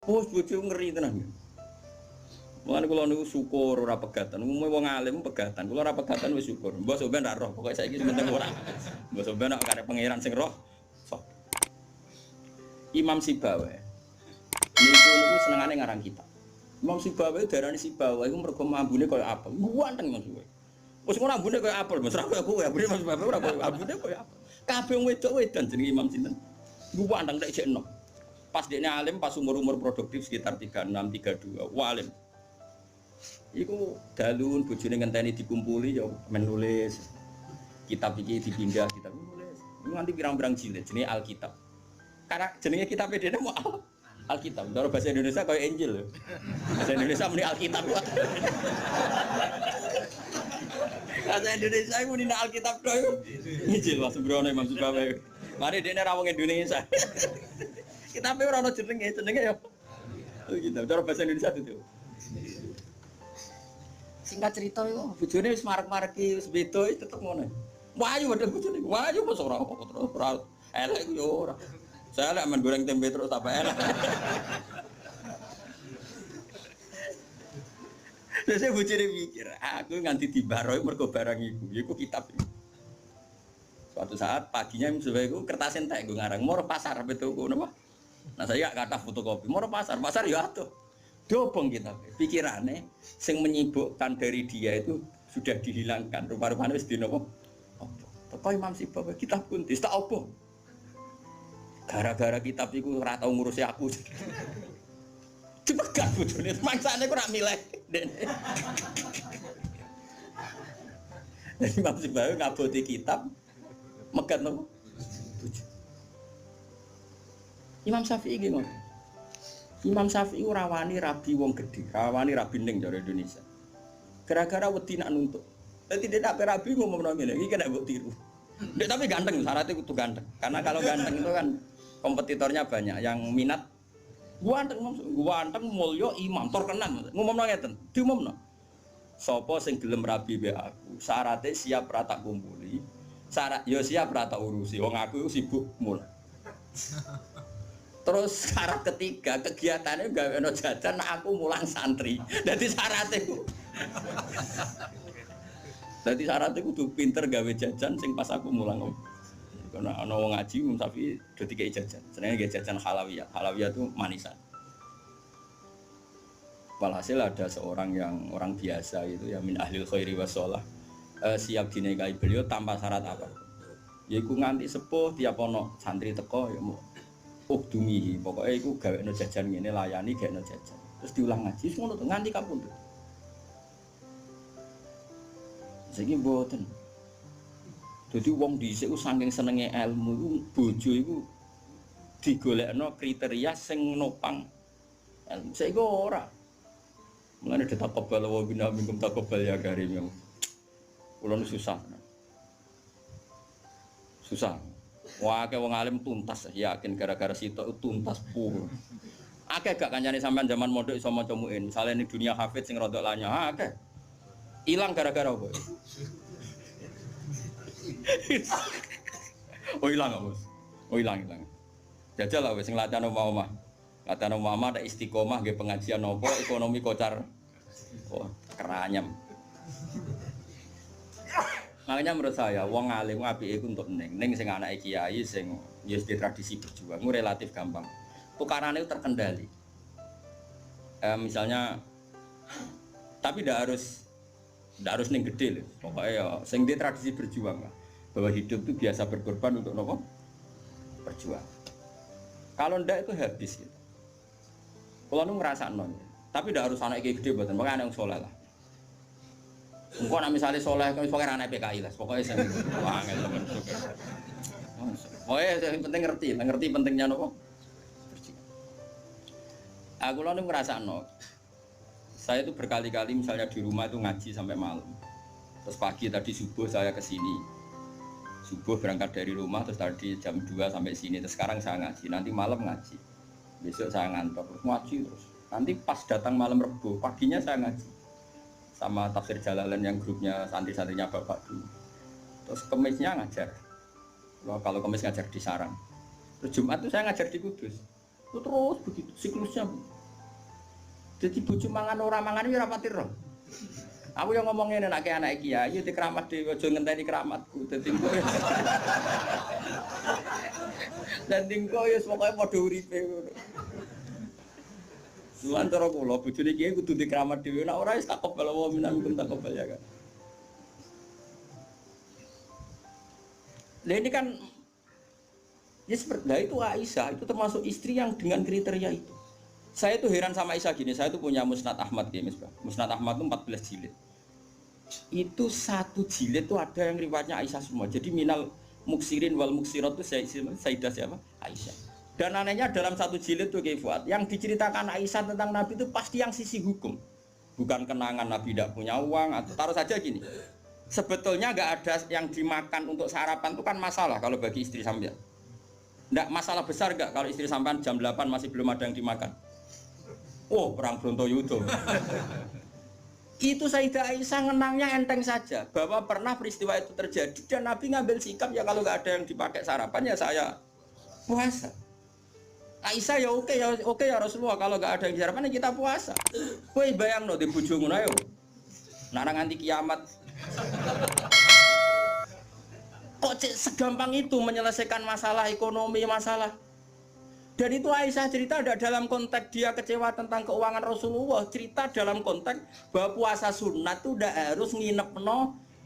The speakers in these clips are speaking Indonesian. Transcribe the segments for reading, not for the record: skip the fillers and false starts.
Bos bojo ngeri tenan. Mulane kula niku syukur ora pegatan. Umume wong alim pegatan. Kula ora pegatan wis syukur. Mbok sampean ra roh, pokoke saiki penting ora. Mbok sampean nek karep pangeran sing roh. Sok. Imam Sibawa. Niku senengane ngarang kitab. Imam Sibawa darani Sibawa iku mergo ambune koyo apel. Guanteng Mas kowe. Wis ngono ambune koyo apel, Mas. Ora koyo kowe, ambune Mas Sibawa ora koyo ambune koyo apel. Kabeh wong wedok-wedan jenenge Imam sinten? Guanteng tek jek enom. Pas dekne alim pas umur-umur produktif sekitar 36 32. Alim. Iku dalun bojone ngenteni dikumpuli ya menulis kitab iki dipindah kitab nulis nganti pirang-pirang jilid jenenge Alkitab. Karena jenenge kitab dene mau Alkitab. Cara bahasa Indonesia kayak Injil lho. Bahasa Indonesia muni Alkitab. Bahasa Indonesia muni Alkitab tok iku. Injil Mas Brono Imam Sibawa. Mari dene ra wong Indonesia. Kitabe ora ono jenenge ya. Kitab cara bahasa Indonesia itu. Singkat cerita itu, bojone wis marek-mareki wis beda tetep ngono. Wayu padha bojone. Wayu mos ora apa terus ora elek yo ora. Saya elek men goreng tempe terus tambah elek. Terus bojone mikir, aku nganti dibarohi mergo barang iku kitab iki. Suatu saat paginya sebae iku kertas entek nggo ngarang moro pasar betuku napa. Nah saya kata fotokopi moro pasar yo atuh. Dobong kita, pikirannya yang menyibukkan dari dia itu sudah dihilangkan. Rupa-rupanya wis dinopo. Teko Imam Sibawa kitab kuntis tak opo. Gara-gara kitab iku ora tau ngurusi aku. Dipegat bojone, mangsane kok ora milih. Jadi Imam Sibawa ngaboti kitab megat nopo? Imam Syafi'i iki ngono. Imam Syafi'i rawani rabi wong gede, rawani rabi ning jare Indonesia. Gara-gara wedi nak nuntut. Dadi dia tak rabi ngomong ngene, iki kena mbok tiru. Ndek tapi ganteng, syaratnya kudu ganteng. Karena kalau ganteng itu kan kompetitornya banyak yang minat. Ganteng mulya imam terkenal. Ngomongno ngeten, diumumno. Sapa sing gelem rabi mbek aku, syaratnya siap ra tak kumpuli. Syarat ya siap ra tak urusi. Wong aku sibuk mul. Terus syarat ketiga kegiatannya gawe ono jajan aku mulang santri. Jadi syaratnya ku. Jadi syaratnya kudu pinter gawe jajan sing pas aku mulang. Karena ono wong ngaji Imam Syafi'i do dikei jajan. Senenge gawe jajan halawiyah. Halawiyah itu manisan. Walhasil ada seorang yang orang biasa itu ya min ahlil khairi wassalah siap dinikahi beliau tanpa syarat apa. Yaiku nganti sepuh tiap ono santri teko ya mau ukdumi, pokoknya itu gawekno jajan ngene layani gawekno jajan. Terus diulang ngaji ngono to nganti kapundhut. Saiki mboten. Dadi wong dhisik saking senenge ilmu iku bojo iku digolekno kriteria sing nopang ilmu. Saiki ora. Mulane ditakobal wa bina minkum takobal ya karim. Kula susah. Susah. Wah, akeh wong alim tuntas, yakin gara-gara sitok tuntas puh. Akeh gak kancane sampean zaman mondok iso maca muin. Misale ning dunia hafid sing rodok lanya, akeh. Ilang gara-gara apa? Oh ilang apa, Bos? Oh ilang. Jajal lah wis sing latihan omah-omah. Latihan omah ada istiqomah nggih pengajian apa ekonomi kocar. Oh, keranyam. Makanya menurut saya, wong alim apike iku untuk ning sing anake kiai sing ya di tradisi berjuang, itu relatif gampang. Tukarannya itu terkendali. Misalnya, tapi tidak harus ning gede loh. Pokoknya ya, sing di tradisi berjuang lah. Bahwa hidup itu biasa berkorban untuk nopo berjuang. Kalau ndak itu habis gitu. Kalau nu ngerasa non, tapi tidak harus anak kiai gede buatan, makanya anak yang soleh lah. Engko nek misale saleh kok pokoke ana PKI lah, pokoke sing angel temen. Pokoke sing penting ngerti pentingnya napa? Aku lho ngrasakno. Saya itu berkali-kali misalnya di rumah itu ngaji sampai malam. Terus pagi tadi subuh saya ke sini. Subuh berangkat dari rumah terus tadi jam 2 sampai sini. Terus sekarang saya ngaji, nanti malam ngaji. Besok saya ngantor terus ngaji terus. Nanti pas datang malam Rebo, paginya saya ngaji. Sama tafsir Jalalain yang grupnya santri-santrinya Bapak dulu. Terus Kemisnya ngajar. Kalau Kemis ngajar di Sarang. Terus Jumat itu saya ngajar di Kudus. Itu terus begitu siklusnya. Dadi bojo mangan ora mangan iki ora pati roh. Aku yang ngomongin anak kiai di keramat dhewe aja ngenteni keramatku. Dadi kowe. Dadi kowe wis pokoke padha uripe ngono. Lan cara kula bojone kiai kudu di keramat dhewe nek ora wis tak kebal wa minangkum tak kebal ya kan. Lah ini kan ya seperti itu Aisyah itu termasuk istri yang dengan kriteria itu. Saya tuh heran sama Aisyah gini, saya tuh punya Musnad Ahmad ya Misbah. Musnad Ahmad itu 14 jilid. Itu satu jilid tuh ada yang riwayatnya Aisyah semua. Jadi minal muksirin wal muksirat itu Sayyidah siapa? Aisyah. Dan anehnya dalam satu jilid tuh Fuad, yang diceritakan Aisyah tentang Nabi itu pasti yang sisi hukum. Bukan kenangan Nabi tidak punya uang atau taruh saja gini. Sebetulnya nggak ada yang dimakan untuk sarapan itu kan masalah kalau bagi istri sampean. Nggak masalah besar nggak kalau istri sampean jam 8 masih belum ada yang dimakan. Oh, perang Brontoyudo. Itu Sayyidah Aisyah ngenangnya enteng saja bahwa pernah peristiwa itu terjadi dan Nabi ngambil sikap ya kalau nggak ada yang dipakai sarapan ya saya puasa. Aisyah ya oke ya Rasulullah kalau nggak ada yang sarapan ya kita puasa. Kowe bayangno di bojomu ayo. Nang nganti kiamat. Kok segampang itu menyelesaikan masalah ekonomi masalah. Dan itu Aisyah cerita ada dalam konteks dia kecewa tentang keuangan Rasulullah. Cerita dalam konteks bahwa puasa sunat itu udah harus nginep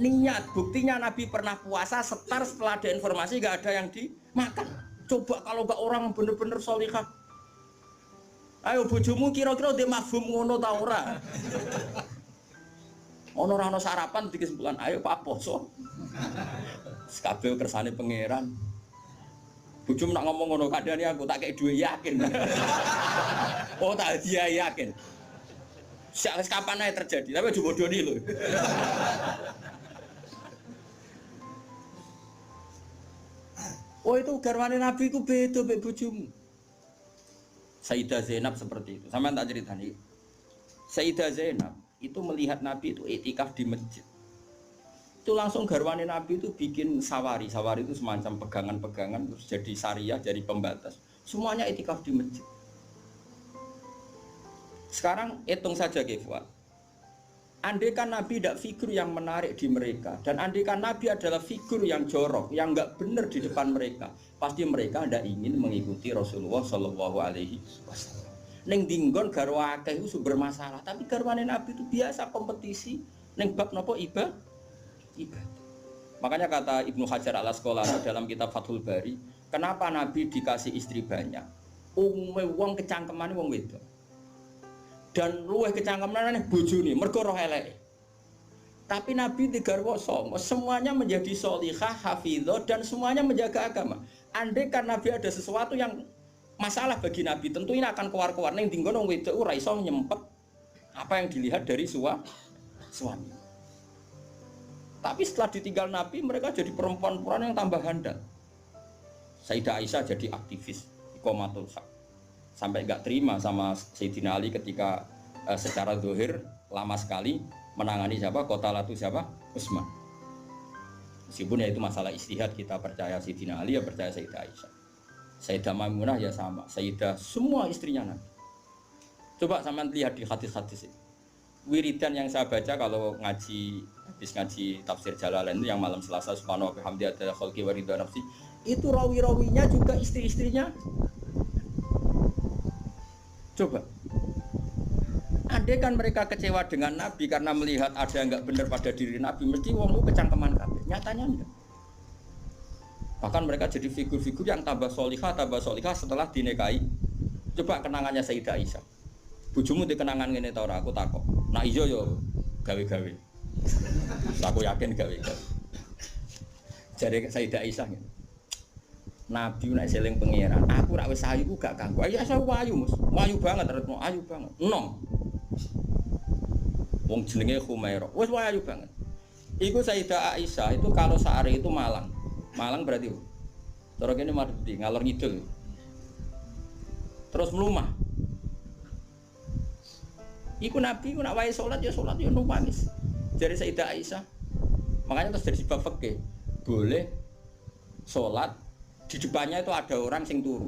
niat. Buktinya Nabi pernah puasa setelah ada informasi gak ada yang dimakan. Coba kalau gak orang bener-bener sholihah. Ayo bojomu kira-kira dia mafhum ngono ta ora? Ono ora ono sarapan di kesimpulan ayo Pak poso. Kabeh kersane pangeran. Bujum nak ngomong ngono kadane aku tak kei duwe yakin. Oh tak dia yakin. Sak kapan ae terjadi, tapi aja bodoni lho. Oh itu garwane Nabi ku beda mek bojomu. Sayyidah Zainab seperti itu. Sampeyan tak ceritani. Sayyidah Zainab itu melihat Nabi itu iktikaf di masjid. Itu langsung garwane Nabi itu bikin sawari itu semacam pegangan-pegangan terus jadi syariah, jadi pembatas semuanya iktikaf di masjid. Sekarang hitung saja Fuad, andai kan Nabi tidak figur yang menarik di mereka dan andai kan Nabi adalah figur yang jorok yang enggak benar di depan mereka, pasti mereka tidak ingin mengikuti Rasulullah Shallallahu Alaihi Wasallam. Neng dinggon garwa akeh itu sumber masalah, tapi garwane Nabi itu biasa kompetisi neng bab nopo ibadah. Makanya kata Ibnu Hajar al-Asqalani dalam kitab Fathul Bari, kenapa Nabi dikasih istri banyak? Umume wong kecangkemane wong wedok. Dan luwih kecangkemane bojone mergo roh eleke. Tapi Nabi digarwa songo, semuanya menjadi sholihah, hafizah dan semuanya menjaga agama. Andai kan Nabi ada sesuatu yang masalah bagi Nabi, tentu ini akan keluar-keluar ning dinggon wong wedok ora iso nyempet apa yang dilihat dari suami. Tapi setelah ditinggal Nabi, mereka jadi perempuan-perempuan yang tambah handal. Sayyidah Aisyah jadi aktivis iqamatul haq. Sampai enggak terima sama Sayyidina Ali ketika secara zahir lama sekali menangani siapa? Kota Latu siapa? Utsman. Meskipun ya itu masalah ijtihad, kita percaya Sayyidina Ali ya percaya Sayyidah Aisyah. Sayyidah Maimunah ya sama, Sayyidah semua istrinya Nabi. Coba sampean lihat di hadis-hadis ini. Wiridan yang saya baca kalau habis ngaji tafsir Jalalain itu yang malam Selasa subhanahu wa bihamdi adalah khalqi wa ridha nafsi, itu rawi-rawinya juga istri-istrinya. Coba andai kan mereka kecewa dengan Nabi karena melihat ada yang enggak benar pada diri Nabi, mesti wong itu kecangkeman kabeh. Nyatanya enggak. Bahkan mereka jadi figur-figur yang tambah solihah setelah dinikahi. Coba kenangannya Sayyidah Aisyah. Bojomu di kenangan ngene ta ora? Aku takok. Nah iya yo gawe-gawe. Aku yakin gawe-gawe. Jadi Sayyidah Aisyah ngene. Nabi nek seling pangeran, aku rak wis ayu gak kanggo. Ayo saya ayu, Mas. Ayu banget, retno ayu banget. Enom. Wong jenenge Khumairah. Wis ayu banget. Iku Sayyidah Aisyah itu kalau sehari itu Malang. Malang berarti cara kene Mardi, ngalor ngidul. Terus melumah. Iku Nabi ku nak wae salat ya nangis. Dari Sayyidah Aisyah. Makanya terus dari bab fikih boleh salat di depannya itu ada orang sing turu.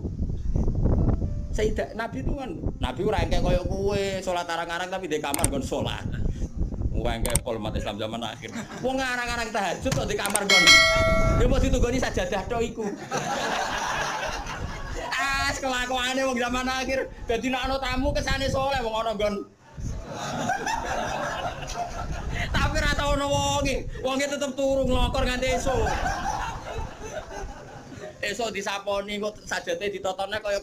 Sayyidah Nabi itu kan Nabi ora engke koyo kowe salat arang-arang tapi di kamar nggon salat. Wong engke pol umat Islam zaman akhir. Wong arang-arang tahajud kok di kamar nggon. Ya mesti tunggoni sajadah tok iku. Kelakuane wong zaman akhir dadi nek ana tamu kesane saleh wong ana nggon. Tapi ora tau ono wonge tetep turu nglokor nganti esuk. Esuk disaponi kok sajate ditotone kaya